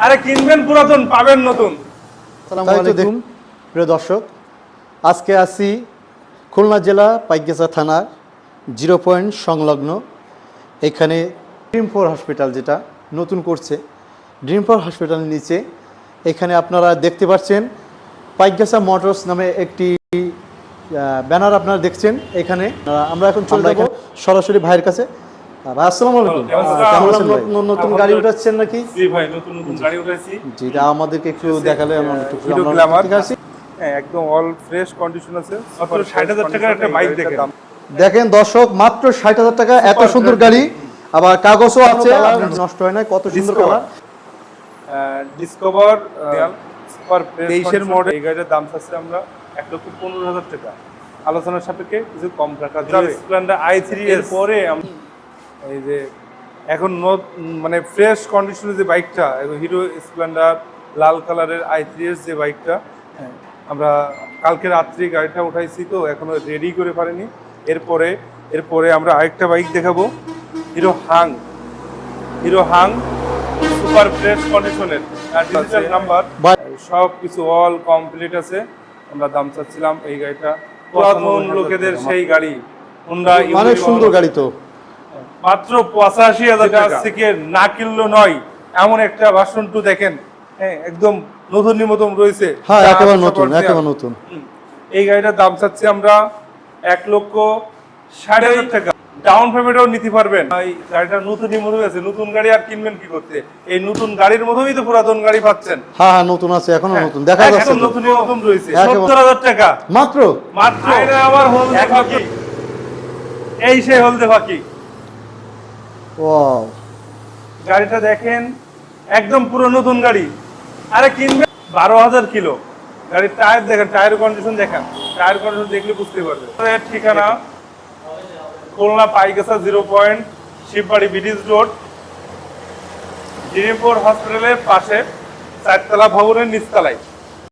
আরে কিনবেন পুরাতন পাবেন নতুন। আসসালামু আলাইকুম প্রিয় দর্শক, আজকে আছি খুলনা জেলা পাইকগাছা থানার 0 পয়েন্ট সংলগ্ন এখানে ড্রিম 4 হসপিটাল যেটা নতুন করছে, ড্রিম 4 হসপিটালের নিচে এখানে আপনারা দেখতে পাচ্ছেন পাইকগাছা মোটরস নামে একটি ব্যানার আপনারা দেখছেন। এখানে আমরা এখন চলে যাব সরাসরি ভাইয়ের কাছে। ভাই আসসালামু আলাইকুম, কেমন আছেন ভাই? নতুন গাড়ি উঠাচ্ছেন নাকি? জি ভাই, নতুন গাড়ি উঠাইছি। জি, এটা আমাদেরকে একটু দেখালে আমরা হিরো গ্ল্যামার, হ্যাঁ একদম অল ফ্রেশ কন্ডিশন আছে। মাত্র 60,000 টাকার একটা বাইক দেখেন। দেখেন দর্শক, মাত্র 60,000 টাকা, এত সুন্দর গাড়ি, আবার কাগজও আছে, নষ্ট হয় না, কত সুন্দর কালার। ডিসকভার সুপার ফ্রেশ 23 এর মডেল। এই গাড়ির দাম চাচ্ছি আমরা 1,15,000 টাকা। আলোচনার সাপেক্ষে কিছু কম রাখা যাবে। স্প্লেন্ডার i3 এর পরে এই যে এখন মানে ফ্রেশ কন্ডিশনে যে বাইকটা, হিরো স্প্লেন্ডার লাল কালারের i3 এর যে বাইকটা, আমরা কালকে রাত্রি গাড়িটা উঠাইছি, তো এখনো রেডি করে পারিনি। এরপরে আমরা আরেকটা বাইক দেখাবো, হিরো হাং সুপার ফ্রেশ কন্ডিশনের, ডিজিটাল নাম্বার, সব কিছু অল কমপ্লিট আছে। আমরা দাম চাচ্ছিলাম এই গাড়িটা পুরাতন লোকেদের সেই গাড়ি, হোন্ডা অনেক সুন্দর গাড়ি, তো মাত্র 85,000 টাকা থেকে না কিনলো নয় এমন একটা ভার্সন 2 দেখেন। হ্যাঁ, একদম নতুনের মতন রয়েছে। হ্যাঁ, একেবারে নতুন। এই গাড়িটার দাম চাচ্ছি আমরা 1,60,000 টাকা। ডাউন পেমেন্টও নিতে পারবেন। এই গাড়িটা নতুনই মনে হয়েছে, নতুন গাড়ি আর কিনবেন কি করতে? এই নতুন গাড়ির মতোই তো পুরাতন গাড়ি পাচ্ছেন। হ্যাঁ, নতুন আছে, এখনো নতুন দেখা যাচ্ছে, নতুনই মতন রয়েছে। 70,000 টাকা মাত্র। এটা আবার হলদে ফাঁকি, এই সেই হলদে ফাঁকি। ওয়াও, গাড়িটা দেখেন, একদম পুরো নতুন গাড়ি। আরে কিনবেন 12,000 কিলো। গাড়ির টায়ার দেখেন, টায়ার কন্ডিশন দেখেন, টায়ার কন্ডিশন দেখলে বুঝতে পারবেন। ঠিকানা Khulna Paikgachha 0 point Shibbari bridge road, dream 4 হসপিটালের পাশে 4তলা ভবনের নিচতলায়।